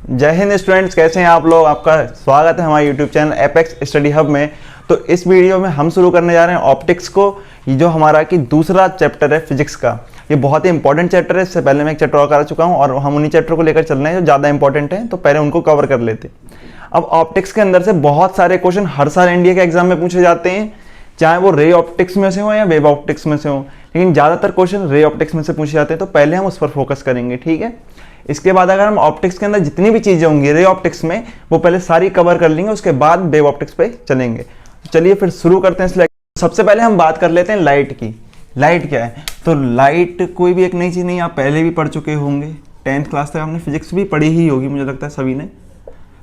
जय हिंद स्टूडेंट्स, कैसे हैं आप लोग। आपका स्वागत है हमारे YouTube channel apex study hub में। तो इस वीडियो में हम शुरू करने जा रहे हैं ऑप्टिक्स को, ये जो हमारा कि दूसरा चैप्टर है फिजिक्स का। ये बहुत ही इंपॉर्टेंट चैप्टर है। इससे पहले मैं एक चैप्टर और करा चुका हूँ और हम उन्हीं चैप्टर को लेकर चल रहे हैं जो ज़्यादा इंपॉर्टेंट हैं, तो पहले उनको कवर कर लेते हैं। अब ऑप्टिक्स के अंदर से बहुत सारे क्वेश्चन हर साल इंडिया के एग्जाम में पूछे जाते हैं, चाहे वो रे ऑप्टिक्स में से हो या वेव ऑप्टिक्स में से हो, लेकिन ज़्यादातर क्वेश्चन रे ऑप्टिक्स में से पूछे जाते हैं। तो पहले हम उस पर फोकस करेंगे, ठीक है। इसके बाद अगर हम ऑप्टिक्स के अंदर जितनी भी चीज़ें होंगी रे ऑप्टिक्स में, वो पहले सारी कवर कर लेंगे, उसके बाद वेव ऑप्टिक्स पे चलेंगे। तो चलिए फिर शुरू करते हैं। सबसे पहले हम बात कर लेते हैं लाइट की। लाइट क्या है? तो लाइट कोई भी एक नई चीज़ नहीं, आप पहले भी पढ़ चुके होंगे। 10th क्लास तक आपने फिजिक्स भी पढ़ी ही होगी, मुझे लगता है सभी ने।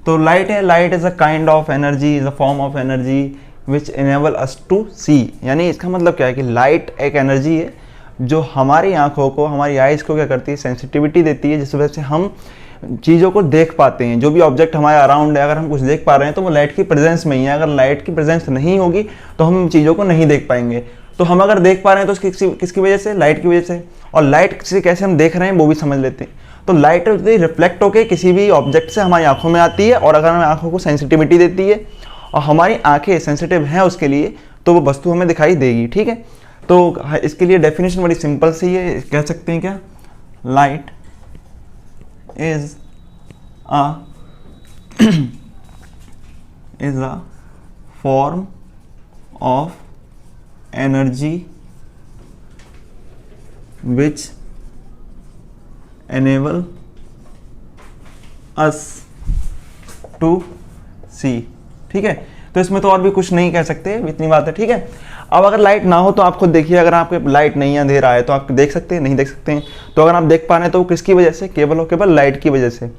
तो लाइट है, light is a kind of energy, is a form of energy which enable us to see. यानी इसका मतलब क्या है कि लाइट एक एनर्जी है जो हमारी आंखों को, हमारी आइज़ को क्या करती है, सेंसिटिविटी देती है, जिस वजह से हम चीज़ों को देख पाते हैं। जो भी ऑब्जेक्ट हमारे अराउंड है, अगर हम कुछ देख पा रहे हैं तो वो लाइट की प्रेजेंस में ही है। अगर लाइट की प्रेजेंस नहीं होगी तो हम चीज़ों को नहीं देख पाएंगे। तो हम अगर देख पा रहे हैं तो किसकी वजह से? लाइट की वजह से। और लाइट से कैसे हम देख रहे हैं वो भी समझ लेते हैं। तो लाइट रिफ्लेक्ट होकर किसी भी ऑब्जेक्ट से हमारी आंखों में आती है, और अगर हमें आंखों को सेंसिटिविटी देती है और हमारी आंखें सेंसिटिव हैं उसके लिए, तो वो वस्तु हमें दिखाई देगी, ठीक है। तो इसके लिए डेफिनेशन बड़ी सिंपल सी है, कह सकते हैं क्या? Light is a form of energy which enable us to see, ठीक है। तो इसमें तो और भी कुछ नहीं कह सकते, इतनी बात है, ठीक है। अब अगर लाइट ना हो तो आप खुद देखिए, अगर आपके लाइट नहीं है, अंधेरा है, तो आप देख सकते हैं? नहीं देख सकते हैं। तो अगर आप देख पा रहे हैं तो वो किसकी वजह से? केवल और केवल लाइट की वजह से।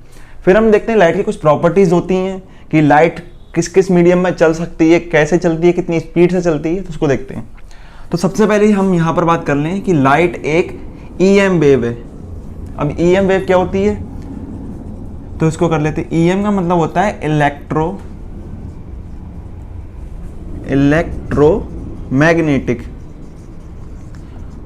फिर हम देखते हैं लाइट की कुछ प्रॉपर्टीज होती हैं कि लाइट किस किस मीडियम में चल सकती है, कैसे चलती है, कितनी स्पीड से चलती है, तो उसको देखते हैं। तो सबसे पहले हम यहाँ पर बात कर लें कि लाइट एक EM वेव है। अब EM वेव क्या होती है, तो इसको कर लेते हैं। EM का मतलब होता है इलेक्ट्रोमैग्नेटिक।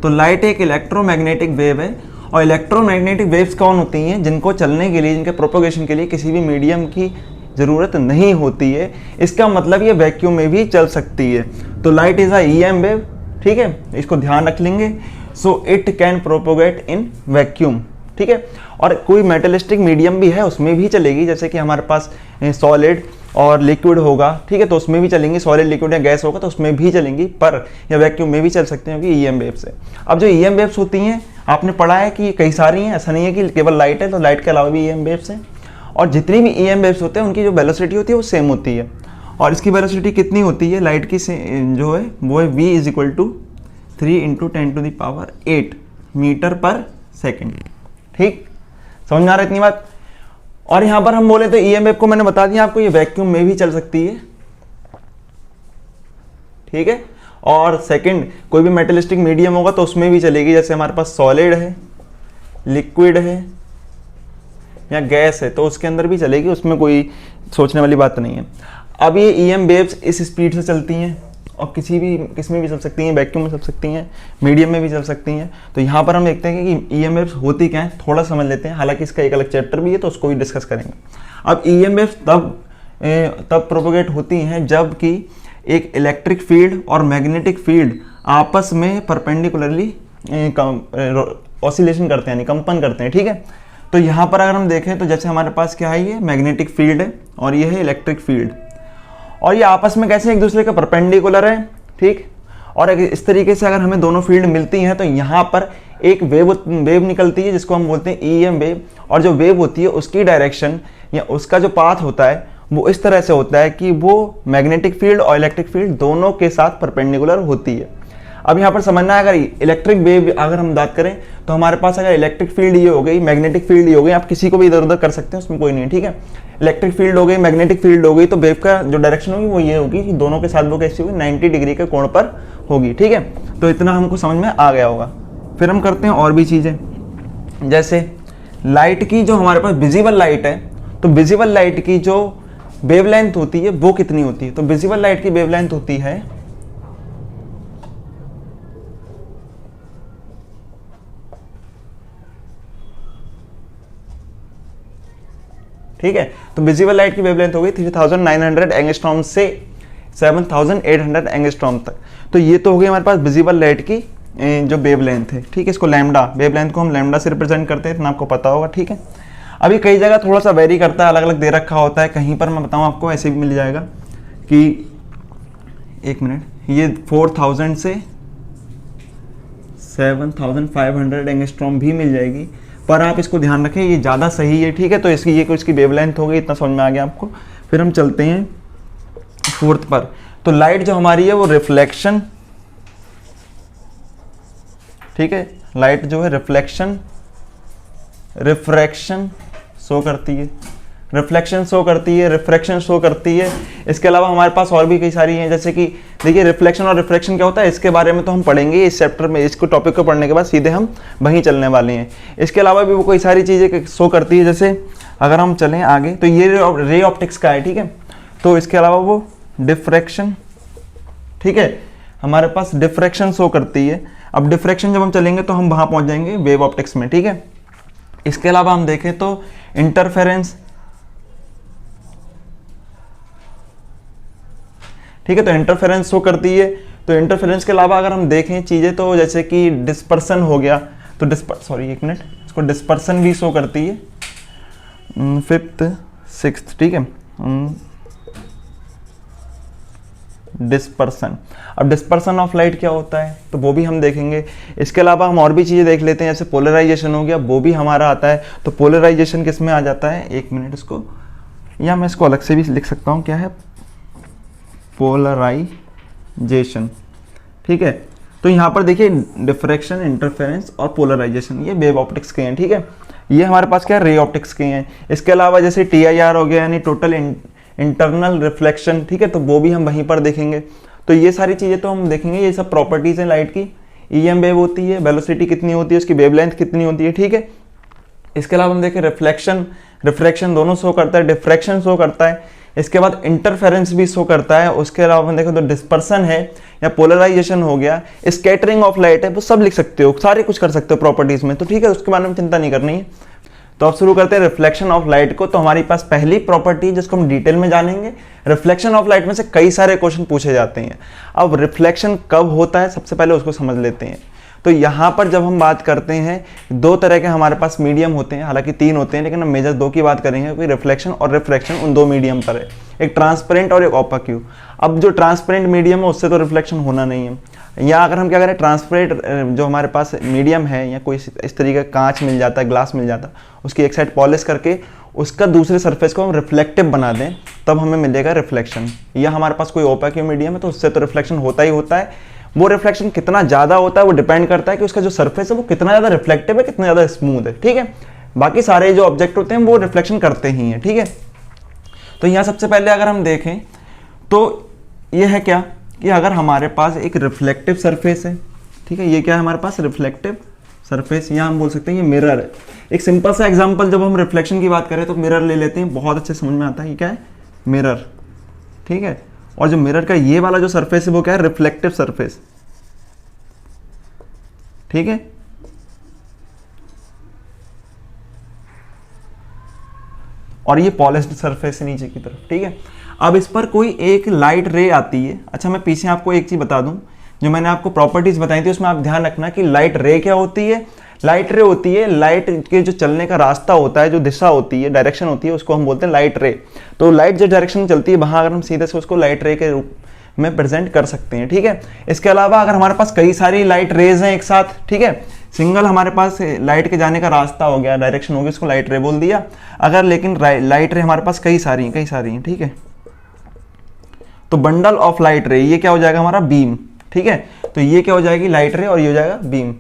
तो लाइट एक इलेक्ट्रोमैग्नेटिक वेव है। और इलेक्ट्रोमैग्नेटिक वेव्स कौन होती हैं? जिनको चलने के लिए, जिनके प्रोपोगेशन के लिए किसी भी मीडियम की ज़रूरत नहीं होती है। इसका मतलब ये वैक्यूम में भी चल सकती है। तो light is a EM wave, ठीक है, इसको ध्यान रख लेंगे। So it can propagate in vacuum, ठीक है। और कोई मेटलिस्टिक मीडियम भी है उसमें भी चलेगी, जैसे कि हमारे पास सॉलिड और लिक्विड होगा, ठीक है, तो उसमें भी चलेंगी। सॉलिड, लिक्विड या गैस होगा तो उसमें भी चलेंगी, पर या वैक्यूम में भी चल सकते हैं कि EM वेव्स है। अब जो EM वेव्स होती हैं, आपने पढ़ा है कि कई सारी हैं, ऐसा नहीं है कि केवल लाइट है। तो लाइट के अलावा भी EM वेव्स हैं, और जितनी भी EM वेव्स होते हैं उनकी जो वेलोसिटी होती है वो सेम होती है। और इसकी वेलोसिटी कितनी होती है लाइट की जो है वो है V = 3 × 10⁸ मीटर पर सेकेंड, ठीक। समझ में आ रहा है इतनी बात? और यहां पर हम बोले तो EM वेव को मैंने बता दिया आपको, ये वैक्यूम में भी चल सकती है, ठीक है। और सेकंड, कोई भी मेटलिस्टिक मीडियम होगा तो उसमें भी चलेगी, जैसे हमारे पास सॉलिड है, लिक्विड है या गैस है, तो उसके अंदर भी चलेगी, उसमें कोई सोचने वाली बात नहीं है। अब ये EM वेव्स इस स्पीड से चलती हैं और किसमें भी चल सकती हैं, वैक्यूम में चल सकती हैं, मीडियम में भी चल सकती हैं। तो यहाँ पर हम देखते हैं कि EM वेव्स होती क्या है, थोड़ा समझ लेते हैं। हालांकि इसका एक अलग चैप्टर भी है तो उसको भी डिस्कस करेंगे। अब EM वेव्स तब प्रोपोगेट होती हैं जब कि एक इलेक्ट्रिक फील्ड और मैग्नेटिक फील्ड आपस में परपेंडिकुलरली ऑसिलेशन करते हैं, यानी कंपन करते हैं, ठीक है। तो यहाँ पर अगर हम देखें तो जैसे हमारे पास क्या है, ये मैग्नेटिक फील्ड है और ये है इलेक्ट्रिक फील्ड, और ये आपस में कैसे एक दूसरे के परपेंडिकुलर है, ठीक। और इस तरीके से अगर हमें दोनों फील्ड मिलती हैं तो यहाँ पर एक वेव निकलती है जिसको हम बोलते हैं EM वेव। और जो वेव होती है उसकी डायरेक्शन या उसका जो पाथ होता है वो इस तरह से होता है कि वो मैग्नेटिक फील्ड और इलेक्ट्रिक फील्ड दोनों के साथ परपेंडिकुलर होती है। अब यहाँ पर समझना है, अगर इलेक्ट्रिक वेव अगर हम बात करें तो हमारे पास अगर इलेक्ट्रिक फील्ड ये हो गई, मैग्नेटिक फील्ड ये हो गई, आप किसी को भी इधर उधर कर सकते हैं, उसमें कोई नहीं, ठीक है। इलेक्ट्रिक फील्ड हो गई, मैग्नेटिक फील्ड हो गई, तो वेव का जो डायरेक्शन होगी वो ये होगी कि दोनों के साथ वो कैसी होगी, 90 डिग्री के कोण पर होगी, ठीक है। तो इतना हमको समझ में आ गया होगा। फिर हम करते हैं और भी चीज़ें, जैसे लाइट की जो हमारे पास विजिबल लाइट है, तो विजिबल लाइट की जो वेवलेंथ होती है वो कितनी होती है? तो विजिबल लाइट की वेवलेंथ होती है ठीक है। तो विजिबल लाइट की वेवलेंथ हो गई 3900 एंगस्ट्रॉम से 7800 एंगस्ट्रॉम तक। तो ये तो हो गई हमारे पास विजिबल लाइट की जो वेवलेंथ है, ठीक है। इसको लैम्डा, वेवलेंथ को हम लैम्डा से रिप्रेजेंट करते हैं, इतना आपको पता होगा, ठीक है। अभी कई जगह थोड़ा सा वेरी करता है, अलग अलग दे रखा होता है, कहीं पर मैं बताऊँ आपको ऐसे भी मिल जाएगा कि एक मिनट, ये 4000 से 7500 एंगस्ट्रॉम भी मिल जाएगी, पर आप इसको ध्यान रखें ये ज़्यादा सही है, ठीक है। तो इसकी ये कुछ की वेवलेंथ हो गई, इतना समझ में आ गया आपको। फिर हम चलते हैं फोर्थ पर। तो लाइट जो हमारी है वो रिफ्लेक्शन, ठीक है, लाइट जो है रिफ्लेक्शन, रिफ्रैक्शन शो करती है, रिफ्लेक्शन शो करती है, रिफ्रैक्शन शो करती है। इसके अलावा हमारे पास और भी कई सारी हैं, जैसे कि देखिए रिफ्लेक्शन और रिफ्रैक्शन क्या होता है, इसके बारे में तो हम पढ़ेंगे इस चैप्टर में। इसको टॉपिक को पढ़ने के बाद सीधे हम वहीं चलने वाले हैं। इसके अलावा भी वो कोई सारी चीज़ें शो करती है, जैसे अगर हम चलें आगे तो ये रे ऑप्टिक्स का है, ठीक है। तो इसके अलावा वो डिफ्रैक्शन, ठीक है, हमारे पास डिफ्रैक्शन शो करती है। अब डिफ्रैक्शन जब हम चलेंगे तो हम वहाँ पहुँच जाएंगे वेव ऑप्टिक्स में, ठीक है। इसके अलावा हम देखें तो इंटरफेरेंस, ठीक है, तो इंटरफेरेंस शो करती है। तो इंटरफेरेंस के अलावा अगर हम देखें चीज़ें तो जैसे कि डिस्पर्सन हो गया, तो एक मिनट, इसको डिस्पर्सन भी शो करती है, 5th 6th, ठीक है, डिस्पर्सन। अब डिस्पर्सन ऑफ लाइट क्या होता है तो वो भी हम देखेंगे। इसके अलावा हम और भी चीज़ें देख लेते हैं, जैसे पोलराइजेशन हो गया, वो भी हमारा आता है। तो पोलराइजेशन किस में आ जाता है, एक मिनट, इसको या मैं इसको अलग से भी लिख सकता हूँ, क्या है पोलराइजेशन, ठीक है। तो यहाँ पर देखिए डिफ्रैक्शन, इंटरफेरेंस और पोलराइजेशन ये वेव ऑप्टिक्स के हैं, ठीक है। ये हमारे पास क्या रे ऑप्टिक्स के हैं। इसके अलावा जैसे TIR हो गया, यानी टोटल इंटरनल रिफ्लेक्शन, ठीक है, तो वो भी हम वहीं पर देखेंगे। तो ये सारी चीज़ें तो हम देखेंगे, ये सब प्रॉपर्टीज़ हैं लाइट की। EM वेव होती है, वेलोसिटी कितनी होती है, उसकी वेवलेंथ कितनी होती है, ठीक है। इसके अलावा हम देखें रिफ्लेक्शन, रिफ्रैक्शन दोनों शो करता है, डिफ्रैक्शन शो करता है। इसके बाद इंटरफेरेंस भी शो करता है। उसके अलावा हम देखें तो डिस्पर्सन है या पोलराइजेशन हो गया, स्कैटरिंग ऑफ लाइट है, वो सब लिख सकते हो, सारे कुछ कर सकते हो प्रॉपर्टीज़ में, तो ठीक है, उसके बारे में चिंता नहीं करनी है। तो अब शुरू करते हैं रिफ्लेक्शन ऑफ लाइट को। तो हमारे पास पहली प्रॉपर्टी जिसको हम डिटेल में जानेंगे, रिफ्लेक्शन ऑफ लाइट में से कई सारे क्वेश्चन पूछे जाते हैं। अब रिफ्लेक्शन कब होता है सबसे पहले उसको समझ लेते हैं। तो यहाँ पर जब हम बात करते हैं, दो तरह के हमारे पास मीडियम होते हैं, हालांकि 3 होते हैं, लेकिन हम मेजर 2 की बात करेंगे, क्योंकि रिफ्लेक्शन और रिफ्रैक्शन उन 2 मीडियम पर है, एक ट्रांसपेरेंट और एक ओपेक। अब जो ट्रांसपेरेंट मीडियम है उससे तो रिफ्लेक्शन होना नहीं है, या अगर हम क्या करें, ट्रांसपेरेंट जो हमारे पास मीडियम है या कोई इस तरीके का कांच मिल जाता है, ग्लास मिल जाता है, उसकी एक साइड पॉलिश करके उसका दूसरे सरफेस को हम रिफ्लेक्टिव बना दें, तब हमें मिलेगा रिफ्लेक्शन। या हमारे पास कोई ओपेक मीडियम है तो उससे तो रिफ्लेक्शन होता ही होता है। वो रिफ्लेक्शन कितना ज़्यादा होता है वो डिपेंड करता है कि उसका जो सरफेस है वो कितना ज़्यादा रिफ्लेक्टिव है, कितना ज़्यादा स्मूथ है, ठीक है। बाकी सारे जो ऑब्जेक्ट होते हैं वो रिफ्लेक्शन करते ही हैं, ठीक है। तो यहाँ सबसे पहले अगर हम देखें तो ये है क्या कि अगर हमारे पास एक रिफ्लेक्टिव सरफेस है, ठीक है, ये क्या है हमारे पास रिफ्लेक्टिव सरफेस, यहाँ हम बोल सकते हैं ये मिरर है। एक सिंपल सा एग्जांपल जब हम रिफ्लेक्शन की बात करें तो मिरर ले लेते हैं, बहुत अच्छे समझ में आता है। ये क्या है, मिरर, ठीक है। और जो मिरर का ये वाला जो सरफेस है वो क्या है, रिफ्लेक्टिव सरफेस, ठीक है। और ये पॉलिश्ड सरफेस है नीचे की तरफ, ठीक है। अब इस पर कोई एक लाइट रे आती है। अच्छा, मैं पीछे आपको एक चीज बता दूं, जो मैंने आपको प्रॉपर्टीज बताई थी उसमें आप ध्यान रखना कि लाइट रे क्या होती है। लाइट रे होती है लाइट के जो चलने का रास्ता होता है, जो दिशा होती है, डायरेक्शन होती है, उसको हम बोलते हैं लाइट रे। तो लाइट जो डायरेक्शन में चलती है वहां अगर हम सीधे से उसको लाइट रे के रूप में प्रेजेंट कर सकते हैं, ठीक है। इसके अलावा अगर हमारे पास कई सारी लाइट रेज हैं एक साथ, ठीक है, सिंगल हमारे पास लाइट के जाने का रास्ता हो गया, डायरेक्शन हो गया, उसको लाइट रे बोल दिया। अगर लेकिन लाइट रे हमारे पास कई सारी हैं, ठीक है, तो बंडल ऑफ लाइट रे ये क्या हो जाएगा हमारा, बीम, ठीक है। तो ये क्या हो जाएगी, लाइट रे, और ये हो जाएगा बीम।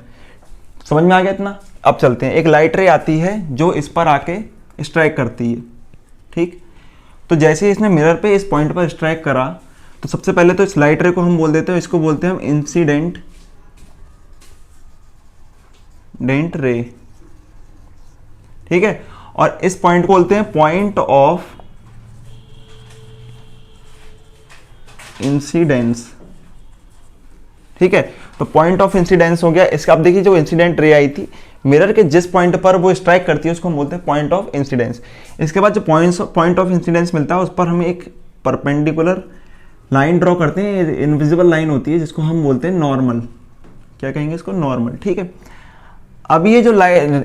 समझ में आ गया इतना। अब चलते हैं, एक लाइट रे आती है जो इस पर आके स्ट्राइक करती है, ठीक। तो जैसे ही इसने मिरर पे इस पॉइंट पर स्ट्राइक करा तो सबसे पहले तो इस लाइट रे को हम बोल देते हैं, इसको बोलते हैं हम इंसिडेंट रे, ठीक है। और इस पॉइंट को बोलते हैं पॉइंट ऑफ इंसिडेंस, ठीक है। तो पॉइंट ऑफ इंसिडेंस हो गया इसका। आप देखिए जो इंसिडेंट रे आई थी मिरर के जिस पॉइंट पर वो स्ट्राइक करती है उसको हम बोलते हैं पॉइंट ऑफ इंसिडेंस। इसके बाद जो पॉइंट ऑफ इंसिडेंस मिलता है उस पर हमें एक परपेंडिकुलर लाइन ड्रॉ करते हैं, इनविजिबल लाइन होती है जिसको हम बोलते हैं नॉर्मल। क्या कहेंगे इसको? नॉर्मल, ठीक है। अब ये जो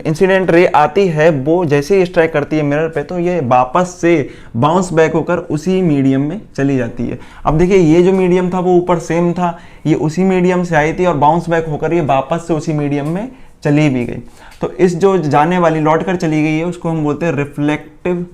इंसिडेंट रे आती है वो जैसे ही स्ट्राइक करती है मिरर पे तो ये वापस से बाउंस बैक होकर उसी मीडियम में चली जाती है। अब देखिए ये जो मीडियम था वो ऊपर सेम था, ये उसी मीडियम से आई थी और बाउंस बैक होकर ये वापस से उसी मीडियम में चली भी गई। तो इस जो जाने वाली लौट कर चली गई है उसको हम बोलते हैं रिफ्लेक्टिव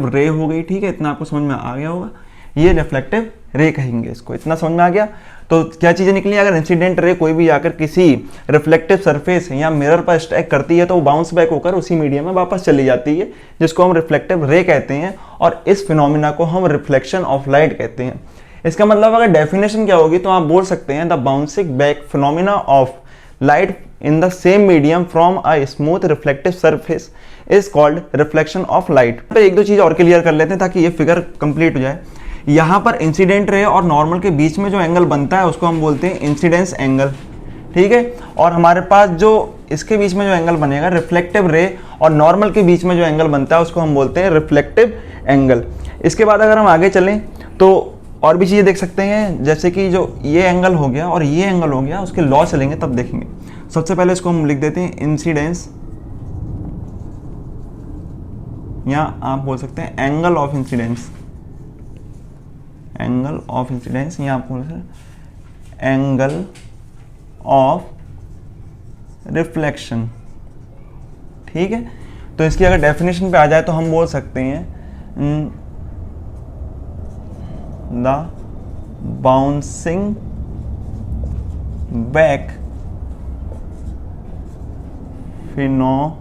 रे हो गई, ठीक है। इतना आपको समझ में आ गया होगा, ये रिफ्लेक्टिव रे कहेंगे इसको। इतना समझ में आ गया। तो क्या चीजें निकली? अगर इंसिडेंट रे कोई भी आकर किसी रिफ्लेक्टिव सरफेस या मिरर पर स्ट्राइक करती है तो वो बाउंस बैक होकर उसी मीडियम में वापस चली जाती है जिसको हम रिफ्लेक्टिव रे कहते हैं और इस फिनोमिना को हम रिफ्लेक्शन ऑफ लाइट कहते हैं। इसका मतलब अगर डेफिनेशन क्या होगी तो आप बोल सकते हैं the bouncing back phenomena of light in the same medium from a smooth reflective surface is called reflection of light. एक दो चीज और क्लियर कर लेते हैं ताकि ये फिगर कंप्लीट हो जाए। यहाँ पर इंसिडेंट रे और नॉर्मल के बीच में जो एंगल बनता है उसको हम बोलते हैं इंसिडेंस एंगल, ठीक है। और हमारे पास जो इसके बीच में जो एंगल बनेगा रिफ्लेक्टिव रे और नॉर्मल के बीच में जो एंगल बनता है उसको हम बोलते हैं रिफ्लेक्टिव एंगल। इसके बाद अगर हम आगे चलें तो और भी चीज़ें देख सकते हैं, जैसे कि जो ये एंगल हो गया और ये एंगल हो गया उसके लॉ चलेंगे तब देखेंगे। सबसे पहले इसको हम लिख देते हैं इंसिडेंस, या आप बोल सकते हैं angle of incidence, angle of incidence, या आप बोल सकते हैं एंगल ऑफ रिफ्लेक्शन, ठीक है। तो इसकी अगर डेफिनेशन पे आ जाए तो हम बोल सकते हैं the bouncing back phenomena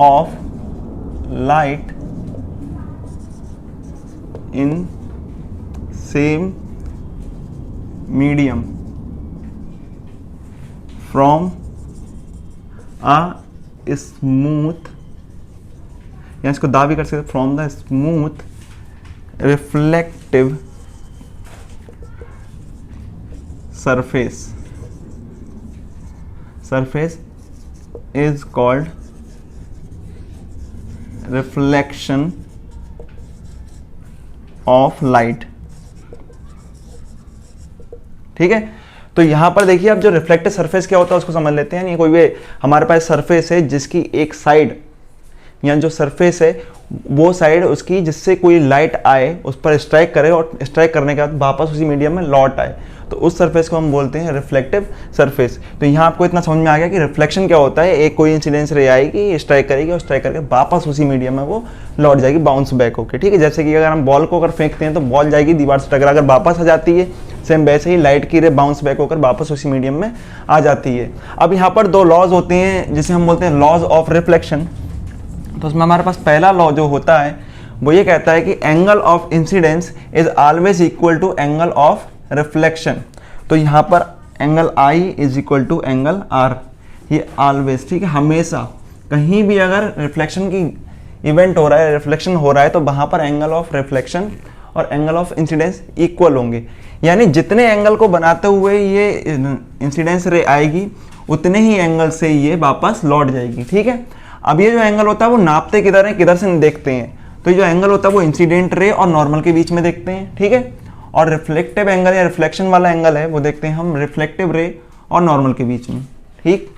of light in same medium from a smooth, या इसको दा भी कर सकते from the smooth reflective surface is called reflection of light, ठीक है। तो यहां पर देखिए अब जो रिफ्लेक्टिव सरफेस क्या होता है उसको समझ लेते हैं। ये कोई भी हमारे पास सरफेस है जिसकी एक साइड, या जो सरफेस है वो साइड उसकी जिससे कोई लाइट आए उस पर स्ट्राइक करे और स्ट्राइक करने के बाद वापस उसी मीडियम में लौट आए, तो उस सरफेस को हम बोलते हैं रिफ्लेक्टिव सरफेस। तो यहाँ आपको इतना समझ में आ गया कि रिफ्लेक्शन क्या होता है। एक कोई इंसिडेंस रे आएगी, स्ट्राइक करेगी और स्ट्राइक करके वापस उसी मीडियम में वो लौट जाएगी बाउंस बैक होकर, ठीक है। जैसे कि अगर हम बॉल को अगर फेंकते हैं तो बॉल जाएगी दीवार से टकरा कर वापस आ जाती है, सेम वैसे ही लाइट की रे बाउंस बैक होकर वापस उसी मीडियम में आ जाती है। अब यहाँ पर दो लॉज होते हैं जिसे हम बोलते हैं लॉज ऑफ रिफ्लेक्शन। तो उसमें हमारे पास पहला लॉ जो होता है वो ये कहता है कि angle of incidence is always equal to angle of reflection. तो यहाँ पर angle I is equal to angle R, ये ऑलवेज, ठीक है। हमेशा कहीं भी अगर रिफ्लेक्शन की इवेंट हो रहा है, रिफ्लेक्शन हो रहा है, तो वहाँ पर एंगल ऑफ रिफ्लेक्शन और एंगल ऑफ इंसिडेंस इक्वल होंगे। यानी जितने एंगल को बनाते हुए ये इंसिडेंस रे आएगी उतने ही एंगल से ये वापस लौट जाएगी, ठीक है। अब ये जो एंगल होता है वो नापते किधर है, किधर से देखते हैं, तो ये जो एंगल होता है वो इंसिडेंट रे और नॉर्मल के बीच में देखते हैं, ठीक है। और रिफ्लेक्टिव एंगल या रिफ्लेक्शन वाला एंगल है वो देखते हैं हम रिफ्लेक्टिव रे और नॉर्मल के बीच में, ठीक।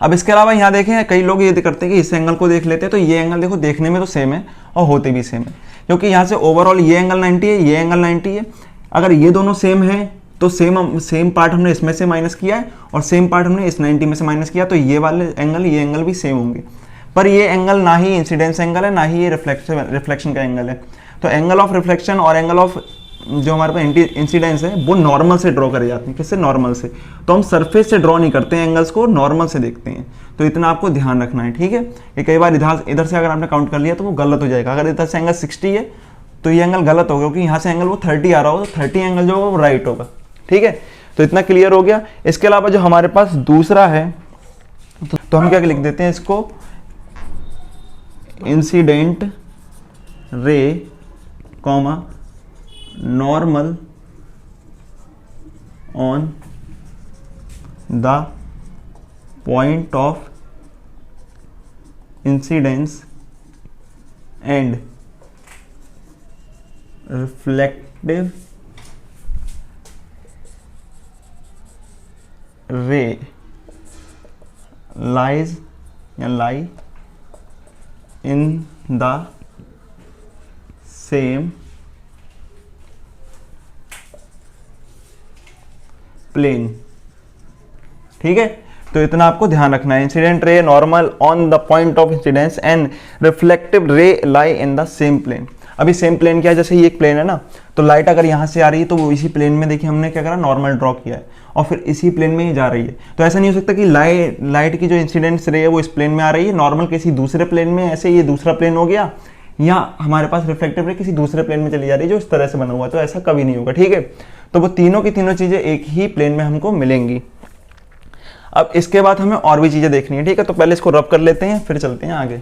अब इसके अलावा यहाँ देखें कई लोग ये करते हैं कि इस एंगल को देख लेते हैं, तो ये एंगल देखो देखने में तो सेम है और होते भी सेम है, क्योंकि यहाँ से ओवरऑल ये एंगल 90 है, ये एंगल 90 है। अगर ये दोनों सेम है तो सेम पार्ट हमने इसमें से माइनस किया है और सेम पार्ट हमने इस 90 में से माइनस किया, तो ये वाले एंगल ये एंगल भी सेम होंगे। पर ये एंगल ना ही इंसिडेंस एंगल है ना ही ये रिफ्लेक्शन का एंगल है। तो एंगल ऑफ रिफ्लेक्शन और एंगल ऑफ जो हमारे पास इंसिडेंस है वो नॉर्मल से ड्रॉ करे जाते हैं। किससे? नॉर्मल से। तो हम सरफेस से ड्रॉ नहीं करते हैं एंगल्स को, नॉर्मल से देखते हैं। तो इतना आपको ध्यान रखना है, ठीक है। कि कई बार इधर से अगर आपने काउंट कर लिया तो वो गलत हो जाएगा। अगर इधर से एंगल 60 है तो ये एंगल गलत होगा, क्योंकि यहाँ से एंगल वो 30 आ रहा होगा, तो 30 एंगल जो होगा वो राइट होगा, ठीक है। तो इतना क्लियर हो गया। इसके अलावा जो हमारे पास दूसरा है तो हम क्या लिख देते हैं इसको, incident ray comma normal on the point of incidence and reflective ray lies या lie in the same plane. ठीक है, तो इतना आपको ध्यान रखना है। Incident ray normal on the point of incidence and reflective रे लाई इन द सेम प्लेन। अभी सेम प्लेन क्या है, जैसे ये एक प्लेन है ना, तो लाइट अगर यहाँ से आ रही है तो वो इसी प्लेन में, देखिए हमने क्या करा, नॉर्मल ड्रॉ किया है और फिर इसी प्लेन में ही जा रही है। तो ऐसा नहीं हो सकता कि लाइट की जो इंसिडेंस रे है वो इस प्लेन में आ रही है, नॉर्मल किसी दूसरे प्लेन में, ऐसे ये दूसरा प्लेन हो गया, या हमारे पास रिफ्लेक्टिव रे किसी दूसरे प्लेन में चली जा रही है जो इस तरह से बना हुआ है। तो ऐसा कभी नहीं होगा। ठीक है, तो वो तीनों की तीनों चीजें एक ही प्लेन में हमको मिलेंगी। अब इसके बाद हमें और भी चीजें देखनी है। ठीक है, तो पहले इसको रब कर लेते हैं, फिर चलते हैं आगे।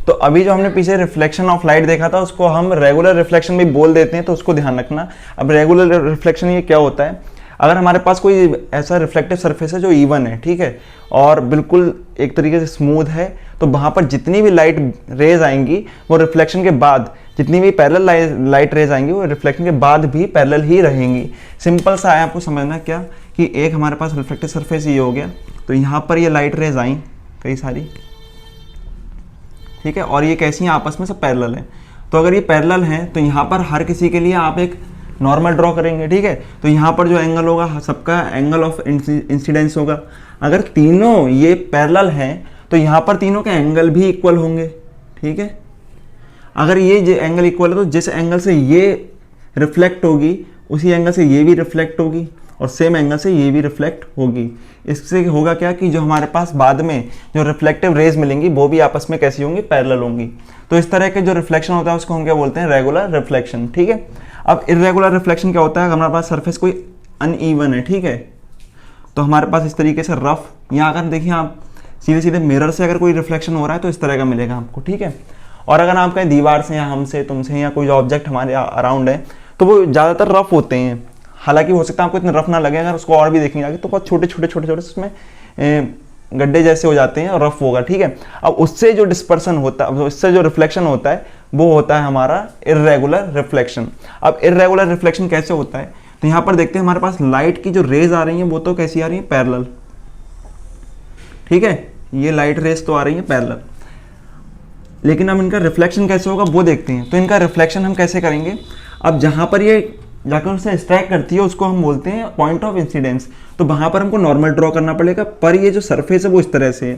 तो अभी जो हमने पीछे रिफ्लेक्शन ऑफ लाइट देखा था उसको हम रेगुलर रिफ्लेक्शन भी बोल देते हैं, तो उसको ध्यान रखना। अब रेगुलर रिफ्लेक्शन ये क्या होता है, अगर हमारे पास कोई ऐसा रिफ्लेक्टिव सरफेस है जो इवन है, ठीक है, और बिल्कुल एक तरीके से स्मूथ है, तो वहाँ पर जितनी भी लाइट रेज आएंगी वो रिफ्लेक्शन के बाद, जितनी भी पैरेलल लाइट रेज आएंगी वो रिफ्लेक्शन के बाद भी पैरेलल ही रहेंगी। सिंपल सा है, आपको समझना क्या कि एक हमारे पास रिफ्लेक्टिव सरफेस ये हो गया, तो यहाँ पर ये लाइट रेज आई कई सारी, ठीक है, और ये कैसी हैं, आपस में सब पैरेलल है। तो अगर ये पैरेलल हैं तो यहाँ पर हर किसी के लिए आप एक नॉर्मल ड्रॉ करेंगे। ठीक है, तो यहाँ पर जो एंगल होगा सबका एंगल ऑफ इंसिडेंस होगा। अगर तीनों ये पैरेलल हैं तो यहाँ पर तीनों के एंगल भी इक्वल होंगे। ठीक है, अगर ये जो एंगल इक्वल है तो जिस एंगल से ये रिफ्लेक्ट होगी उसी एंगल से ये भी रिफ्लेक्ट होगी और सेम एंगल से ये भी रिफ्लेक्ट होगी। इससे होगा क्या कि जो हमारे पास बाद में जो रिफ्लेक्टिव रेज मिलेंगी वो भी आपस में कैसी होंगी, पैरेलल होंगी। तो इस तरह के जो रिफ्लेक्शन होता है उसको हम क्या बोलते हैं, रेगुलर रिफ्लेक्शन। ठीक है, अब इर्रेगुलर रिफ्लेक्शन क्या होता है, हमारे पास सरफेस कोई अनइवन है, ठीक है, तो हमारे पास इस तरीके से रफ, यहाँ अगर देखिए आप सीधे सीधे मिरर से अगर कोई रिफ्लेक्शन हो रहा है तो इस तरह का मिलेगा आपको। ठीक है, और अगर आप कहीं दीवार से या हमसे तुमसे या कोई ऑब्जेक्ट हमारे अराउंड है तो वो ज़्यादातर रफ होते हैं। हालांकि हो सकता है आपको इतने रफ ना लगे, अगर उसको और भी देखने लगे तो बहुत छोटे छोटे छोटे छोटे उसमें गड्ढे जैसे हो जाते हैं और रफ होगा। ठीक है, अब उससे जो डिस्पर्सन होता है, उससे जो रिफ्लेक्शन होता है वो होता है हमारा इर्रेगुलर रिफ्लेक्शन। अब इर्रेगुलर रिफ्लेक्शन कैसे होता है, तो यहाँ पर देखते हैं हमारे पास लाइट की जो रेज आ रही हैं वो तो कैसी आ रही हैं, पैरेलल। ठीक है, ये लाइट रेज तो आ रही है पैरेलल, लेकिन अब इनका रिफ्लेक्शन कैसे होगा वो देखते हैं। तो इनका रिफ्लेक्शन हम कैसे करेंगे, अब जहाँ पर ये जाकर उससे स्ट्राइक करती है उसको हम बोलते हैं पॉइंट ऑफ इंसिडेंस। तो वहाँ पर हमको नॉर्मल ड्रॉ करना पड़ेगा, पर ये जो सरफेस है वो इस तरह से है।